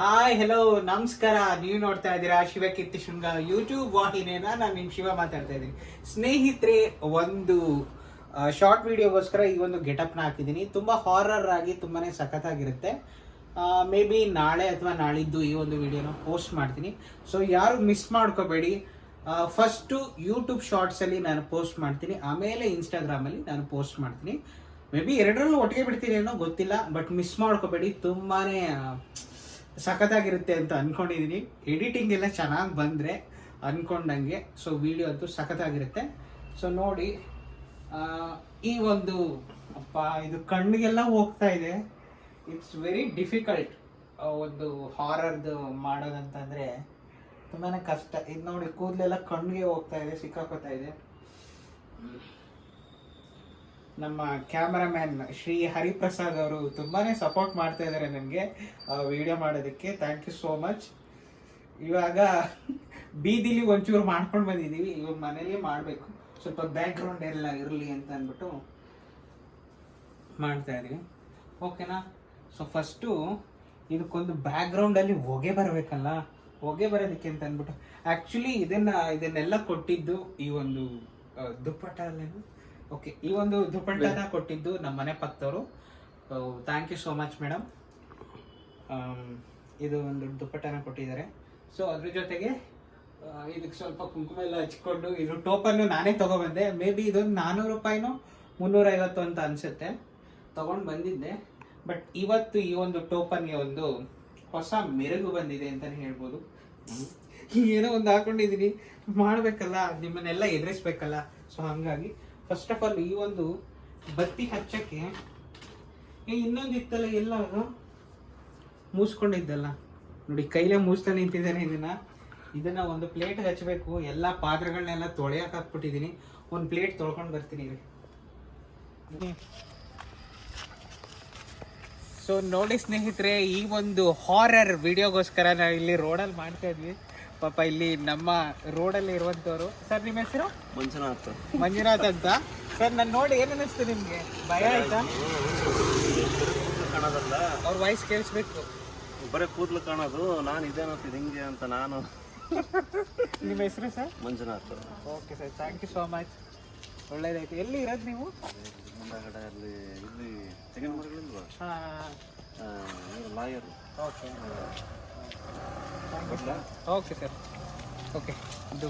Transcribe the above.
Hi hello ನಮಸ್ಕಾರ. ನೀವು ನೋಡ್ತಾ ಇದ್ದೀರಾ ಶಿವಕೀರ್ತಿ ಶೃಂಗ ಯೂಟ್ಯೂಬ್ ವಾಹಿನಿಯನ್ನ. ನಾನು ನಿಮ್ ಶಿವ ಮಾತಾಡ್ತಾ ಇದ್ದೀನಿ. ಸ್ನೇಹಿತರೆ, ಒಂದು ಶಾರ್ಟ್ ವಿಡಿಯೋಗೋಸ್ಕರ ಈ ಒಂದು ಗೆಟಪ್ನ ಹಾಕಿದ್ದೀನಿ. ತುಂಬಾ ಹಾರರ್ ಆಗಿ ತುಂಬಾನೇ ಸಖತ್ತಾಗಿರುತ್ತೆ. ಮೇ ಬಿ ನಾಳೆ ಅಥವಾ ನಾಳಿದ್ದು ಈ ಒಂದು ವಿಡಿಯೋನ ಪೋಸ್ಟ್ ಮಾಡ್ತೀನಿ. ಸೊ ಯಾರು ಮಿಸ್ ಮಾಡ್ಕೋಬೇಡಿ. ಫಸ್ಟು ಯೂಟ್ಯೂಬ್ ಶಾರ್ಟ್ಸಲ್ಲಿ ನಾನು ಪೋಸ್ಟ್ ಮಾಡ್ತೀನಿ, ಆಮೇಲೆ ಇನ್ಸ್ಟಾಗ್ರಾಮಲ್ಲಿ ನಾನು ಪೋಸ್ಟ್ ಮಾಡ್ತೀನಿ. ಮೇ ಬಿ ಎರಡರಲ್ಲೂ ಒಟ್ಟಿಗೆ ಬಿಡ್ತೀನಿ ಏನೋ ಗೊತ್ತಿಲ್ಲ, ಬಟ್ ಮಿಸ್ ಮಾಡ್ಕೋಬೇಡಿ. ತುಂಬಾನೇ ಸಖತ್ತಾಗಿರುತ್ತೆ ಅಂತ ಅನ್ಕೊಂಡಿದ್ದೀನಿ. ಎಡಿಟಿಂಗ್ ಎಲ್ಲ ಚೆನ್ನಾಗಿ ಬಂದರೆ ಅನ್ಕೊಂಡಂಗೆ. ಸೊ ವಿಡಿಯೋ ಅಂತೂ ಸಖತ್ತಾಗಿರುತ್ತೆ. ಸೊ ನೋಡಿ, ಈ ಒಂದು ಇದು ಕಣ್ಣಿಗೆಲ್ಲ ಹೋಗ್ತಾ ಇದೆ. ಇಟ್ಸ್ ವೆರಿ ಡಿಫಿಕಲ್ಟ್ ಒಂದು ಹಾರರ್ದು ಮಾಡೋದಂತಂದರೆ ತುಂಬಾ ಕಷ್ಟ. ಇದು ನೋಡಿ, ಕೂದಲೆಲ್ಲ ಕಣ್ಣಿಗೆ ಹೋಗ್ತಾ ಇದೆ, ಸಿಕ್ಕಾಕೋತಾ ಇದೆ. ನಮ್ಮ ಕ್ಯಾಮರಾಮ್ಯಾನ್ ಶ್ರೀ ಹರಿಪ್ರಸಾದ್ ಅವರು ತುಂಬಾನೇ ಸಪೋರ್ಟ್ ಮಾಡ್ತಾ ಇದ್ದಾರೆ ನನಗೆ ವಿಡಿಯೋ ಮಾಡೋದಕ್ಕೆ. Thank you so much. ಇವಾಗ ಬೀದಿಲಿ ಒಂಚೂರು ಮಾಡ್ಕೊಂಡು ಬಂದಿದ್ದೀವಿ, ಇವಾಗ ಮನೇಲಿ ಮಾಡಬೇಕು. ಸ್ವಲ್ಪ ಬ್ಯಾಕ್ಗ್ರೌಂಡ್ ಎಲ್ಲ ಇರಲಿ ಅಂತ ಅಂದ್ಬಿಟ್ಟು ಮಾಡ್ತಾ ಇದೀವಿ. ಓಕೆನಾ? ಸೊ ಫಸ್ಟು ಇದಕ್ಕೊಂದು ಬ್ಯಾಕ್ಗ್ರೌಂಡಲ್ಲಿ ಹೊಗೆ ಬರಬೇಕಲ್ಲ. ಹೊಗೆ ಬರೋದಕ್ಕೆ ಅಂತ ಅಂದ್ಬಿಟ್ಟು ಆ್ಯಕ್ಚುಲಿ ಇದನ್ನೆಲ್ಲ ಕೊಟ್ಟಿದ್ದು ಈ ಒಂದು ದುಪ್ಪಟ್ಟಲ್ಲೇನು. ಓಕೆ, ಈ ಒಂದು ದುಪ್ಪಟ್ಟನ ಕೊಟ್ಟಿದ್ದು ನಮ್ಮ ಮನೆ ಪಕ್ಕದವರು. Thank you so much madam. ಇದು ಒಂದು ದುಪ್ಪಟ್ಟನ ಕೊಟ್ಟಿದ್ದಾರೆ. ಸೊ ಅದ್ರ ಜೊತೆಗೆ ಇದಕ್ಕೆ ಸ್ವಲ್ಪ ಕುಂಕುಮ ಎಲ್ಲ ಹಚ್ಕೊಂಡು, ಇದು ಟೋಪನ್ನು ನಾನೇ ತೊಗೊಬಂದೆ. ಮೇ ಬಿ ಇದೊಂದು 400 ರೂಪಾಯಿನೋ 350 ಅಂತ ಅನಿಸುತ್ತೆ, ತೊಗೊಂಡು ಬಂದಿದ್ದೆ. ಬಟ್ ಇವತ್ತು ಈ ಒಂದು ಟೋಪನ್ಗೆ ಒಂದು ಹೊಸ ಮೆರುಗು ಬಂದಿದೆ ಅಂತಲೇ ಹೇಳ್ಬೋದು. ಏನೋ ಒಂದು ಹಾಕೊಂಡಿದ್ದೀನಿ, ಮಾಡಬೇಕಲ್ಲ, ನಿಮ್ಮನ್ನೆಲ್ಲ ಎದುರಿಸ್ಬೇಕಲ್ಲ. ಸೊ ಹಾಗಾಗಿ ಫಸ್ಟ್ ಆಫ್ ಆಲ್ ಈ ಒಂದು ಬತ್ತಿ ಹಚ್ಚಕ್ಕೆ ಇನ್ನೊಂದು ಇತ್ತಲ್ಲ, ಎಲ್ಲ ಮೂಸ್ಕೊಂಡಿದ್ದಲ್ಲ ನೋಡಿ, ಕೈಲೇ ಮೂಸ್ತಾ ನಿಂತಿದ್ದೇನೆ. ಇದನ್ನ ಒಂದು ಪ್ಲೇಟ್ ಹಚ್ಚಬೇಕು. ಎಲ್ಲ ಪಾತ್ರೆಗಳನ್ನೆಲ್ಲ ತೊಳೆಯಕ್ಕೆ ಹಾಕ್ಬಿಟ್ಟಿದ್ದೀನಿ. ಒಂದು ಪ್ಲೇಟ್ ತೊಳ್ಕೊಂಡು ಬರ್ತೀನಿ. ಸೊ ನೋಡಿ ಸ್ನೇಹಿತರೆ, ಈ ಒಂದು ಹಾರರ್ ವಿಡಿಯೋಗೋಸ್ಕರ ನಾವು ಇಲ್ಲಿ ರೋಡಲ್ಲಿ ಮಾಡ್ತಾ ಇದ್ವಿ. ಪಾಪ ಇಲ್ಲಿ ನಮ್ಮ ರೋಡಲ್ಲಿ ಇರುವಂಥವ್ರು. ಸರ್, ನಿಮ್ಮ ಹೆಸರು? ಮಂಜುನಾಥ್ ಅಂತ. ಸರ್, ನಾನು ನೋಡಿ ಏನು ಅನ್ನಿಸ್ತು ನಿಮಗೆ? ಭಯ ಆಯ್ತಾ? ಕಾಣೋದಲ್ಲ, ಅವ್ರ ವಾಯ್ಸ್ ಕೇಳಿಸ್ಬೇಕು. ಬರೀ ಕೂದಲು ಕಾಣೋದು. ನಾನು ಇದೇನಂತ ಹಿಂಗೆ ಅಂತ ನಾನು. ನಿಮ್ಮ ಹೆಸರು sir? Manjunath. Okay sir, thank you so much. ಒಳ್ಳೇದಾಯ್ತು. ಎಲ್ಲಿ ಇರೋದು ನೀವು? ಮುಂದಾಗಡೆ ಅಲ್ಲಿ ಇಲ್ಲಿ ತೆಂಗಿನ ಮರಗಳಿಲ್ವಾ? Lawyer. Okay okay sir. Okay ಇದು